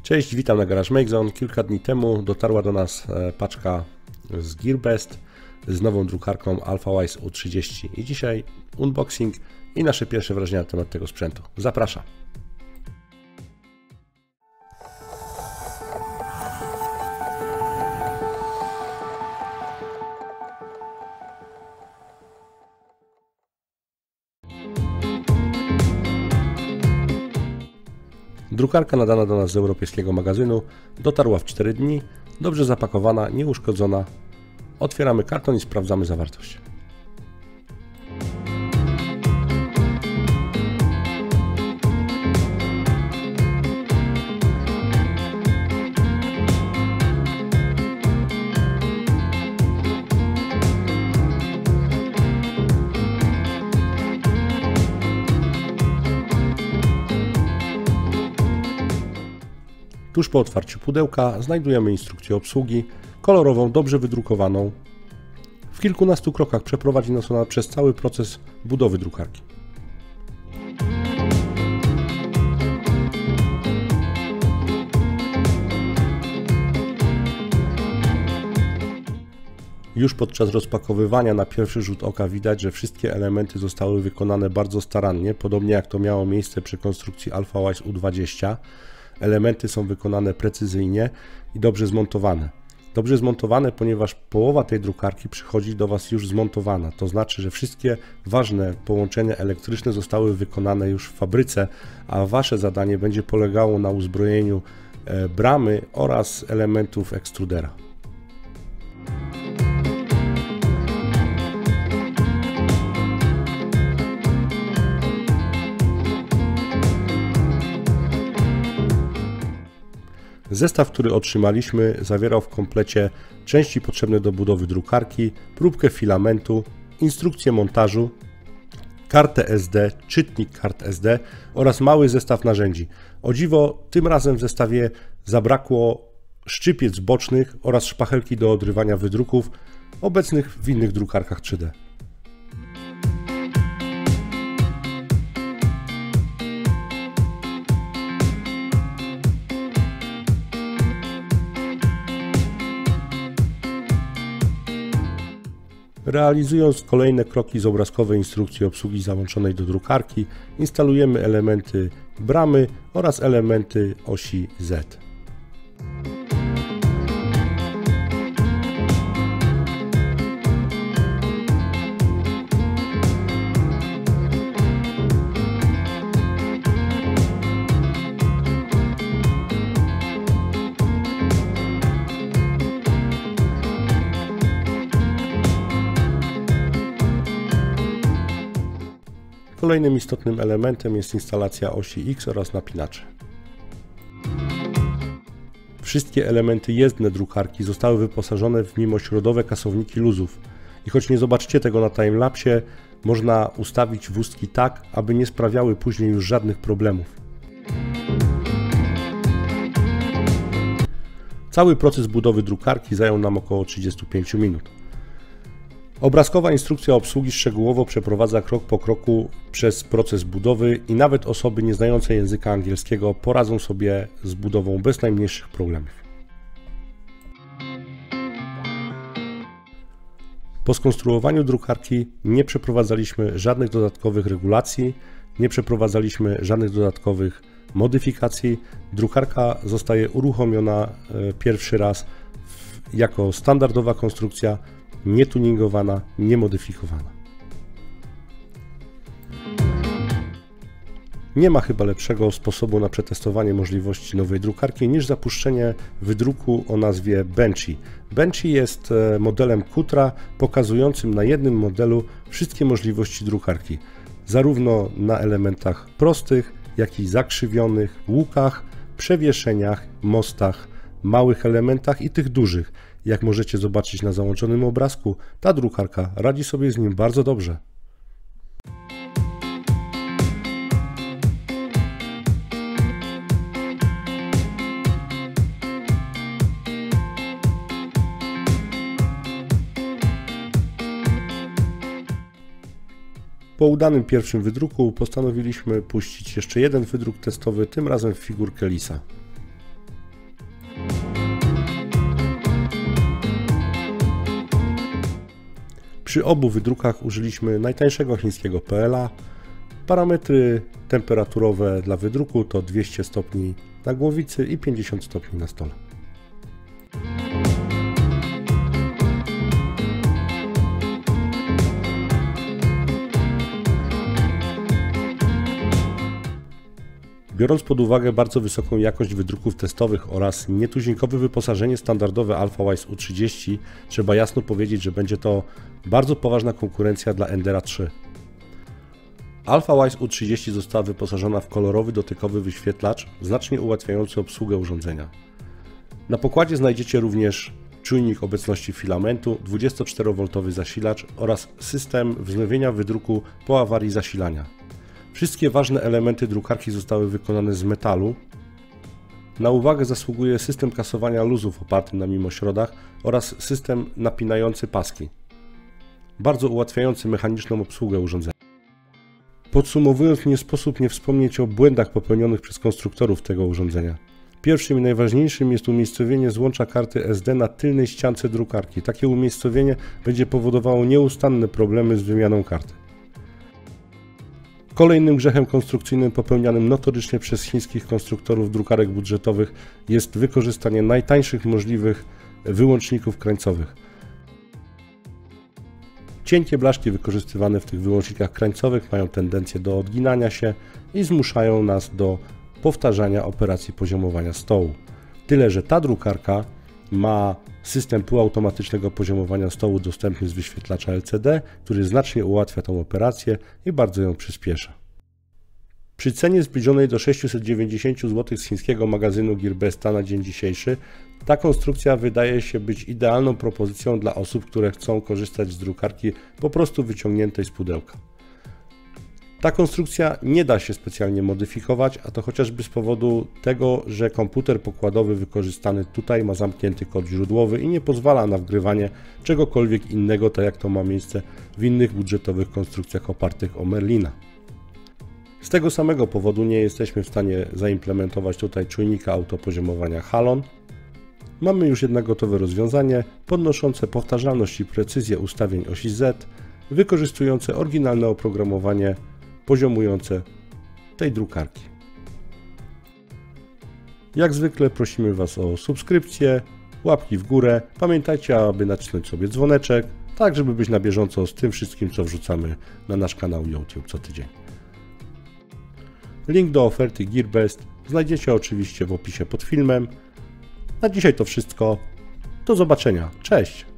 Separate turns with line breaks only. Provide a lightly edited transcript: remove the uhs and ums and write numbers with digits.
Cześć, witam na Garage Make Zone. Kilka dni temu dotarła do nas paczka z Gearbest z nową drukarką AlphaWise U30 i dzisiaj unboxing i nasze pierwsze wrażenia na temat tego sprzętu. Zapraszam. Drukarka nadana do nas z europejskiego magazynu dotarła w 4 dni, dobrze zapakowana, nieuszkodzona. Otwieramy karton i sprawdzamy zawartość. Tuż po otwarciu pudełka znajdujemy instrukcję obsługi, kolorową, dobrze wydrukowaną. W kilkunastu krokach przeprowadzi nas ona przez cały proces budowy drukarki. Już podczas rozpakowywania na pierwszy rzut oka widać, że wszystkie elementy zostały wykonane bardzo starannie, podobnie jak to miało miejsce przy konstrukcji AlphaWise U20. Elementy są wykonane precyzyjnie i dobrze zmontowane. Dobrze zmontowane, ponieważ połowa tej drukarki przychodzi do Was już zmontowana. To znaczy, że wszystkie ważne połączenia elektryczne zostały wykonane już w fabryce, a Wasze zadanie będzie polegało na uzbrojeniu bramy oraz elementów ekstrudera. Zestaw, który otrzymaliśmy, zawierał w komplecie części potrzebne do budowy drukarki, próbkę filamentu, instrukcję montażu, kartę SD, czytnik kart SD oraz mały zestaw narzędzi. O dziwo, tym razem w zestawie zabrakło szczypiec bocznych oraz szpachelki do odrywania wydruków obecnych w innych drukarkach 3D. Realizując kolejne kroki z obrazkowej instrukcji obsługi załączonej do drukarki, instalujemy elementy bramy oraz elementy osi Z. Kolejnym istotnym elementem jest instalacja osi X oraz napinaczy. Wszystkie elementy jezdne drukarki zostały wyposażone w mimośrodowe kasowniki luzów. I choć nie zobaczycie tego na timelapsie, można ustawić wózki tak, aby nie sprawiały później już żadnych problemów. Cały proces budowy drukarki zajął nam około 35 minut. Obrazkowa instrukcja obsługi szczegółowo przeprowadza krok po kroku przez proces budowy i nawet osoby nieznające języka angielskiego poradzą sobie z budową bez najmniejszych problemów. Po skonstruowaniu drukarki nie przeprowadzaliśmy żadnych dodatkowych regulacji, nie przeprowadzaliśmy żadnych dodatkowych modyfikacji. Drukarka zostaje uruchomiona pierwszy raz jako standardowa konstrukcja, nietuningowana, niemodyfikowana. Nie ma chyba lepszego sposobu na przetestowanie możliwości nowej drukarki niż zapuszczenie wydruku o nazwie Benchy. Benchy jest modelem Kutra pokazującym na jednym modelu wszystkie możliwości drukarki, zarówno na elementach prostych, jak i zakrzywionych, łukach, przewieszeniach, mostach, małych elementach i tych dużych. Jak możecie zobaczyć na załączonym obrazku, ta drukarka radzi sobie z nim bardzo dobrze. Po udanym pierwszym wydruku postanowiliśmy puścić jeszcze jeden wydruk testowy, tym razem w figurkę lisa. Przy obu wydrukach użyliśmy najtańszego chińskiego PLA. Parametry temperaturowe dla wydruku to 200 stopni na głowicy i 50 stopni na stole. Biorąc pod uwagę bardzo wysoką jakość wydruków testowych oraz nietuzinkowe wyposażenie standardowe AlphaWise U30, trzeba jasno powiedzieć, że będzie to bardzo poważna konkurencja dla Endera 3. AlphaWise U30 została wyposażona w kolorowy dotykowy wyświetlacz, znacznie ułatwiający obsługę urządzenia. Na pokładzie znajdziecie również czujnik obecności filamentu, 24V zasilacz oraz system wznowienia wydruku po awarii zasilania. Wszystkie ważne elementy drukarki zostały wykonane z metalu. Na uwagę zasługuje system kasowania luzów oparty na mimośrodach oraz system napinający paski, bardzo ułatwiający mechaniczną obsługę urządzenia. Podsumowując, nie sposób nie wspomnieć o błędach popełnionych przez konstruktorów tego urządzenia. Pierwszym i najważniejszym jest umiejscowienie złącza karty SD na tylnej ściance drukarki. Takie umiejscowienie będzie powodowało nieustanne problemy z wymianą karty. Kolejnym grzechem konstrukcyjnym popełnianym notorycznie przez chińskich konstruktorów drukarek budżetowych jest wykorzystanie najtańszych możliwych wyłączników krańcowych. Cienkie blaszki wykorzystywane w tych wyłącznikach krańcowych mają tendencję do odginania się i zmuszają nas do powtarzania operacji poziomowania stołu. Tyle, że ta drukarka ma system półautomatycznego poziomowania stołu dostępny z wyświetlacza LCD, który znacznie ułatwia tę operację i bardzo ją przyspiesza. Przy cenie zbliżonej do 690 zł z chińskiego magazynu Gearbesta na dzień dzisiejszy, ta konstrukcja wydaje się być idealną propozycją dla osób, które chcą korzystać z drukarki po prostu wyciągniętej z pudełka. Ta konstrukcja nie da się specjalnie modyfikować, a to chociażby z powodu tego, że komputer pokładowy wykorzystany tutaj ma zamknięty kod źródłowy i nie pozwala na wgrywanie czegokolwiek innego, tak jak to ma miejsce w innych budżetowych konstrukcjach opartych o Merlina. Z tego samego powodu nie jesteśmy w stanie zaimplementować tutaj czujnika autopoziomowania Halon. Mamy już jednak gotowe rozwiązanie podnoszące powtarzalność i precyzję ustawień osi Z, wykorzystujące oryginalne oprogramowanie poziomujące tej drukarki. Jak zwykle prosimy Was o subskrypcję, łapki w górę. Pamiętajcie, aby nacisnąć sobie dzwoneczek, tak żeby być na bieżąco z tym wszystkim, co wrzucamy na nasz kanał YouTube co tydzień. Link do oferty Gearbest znajdziecie oczywiście w opisie pod filmem. Na dzisiaj to wszystko. Do zobaczenia. Cześć!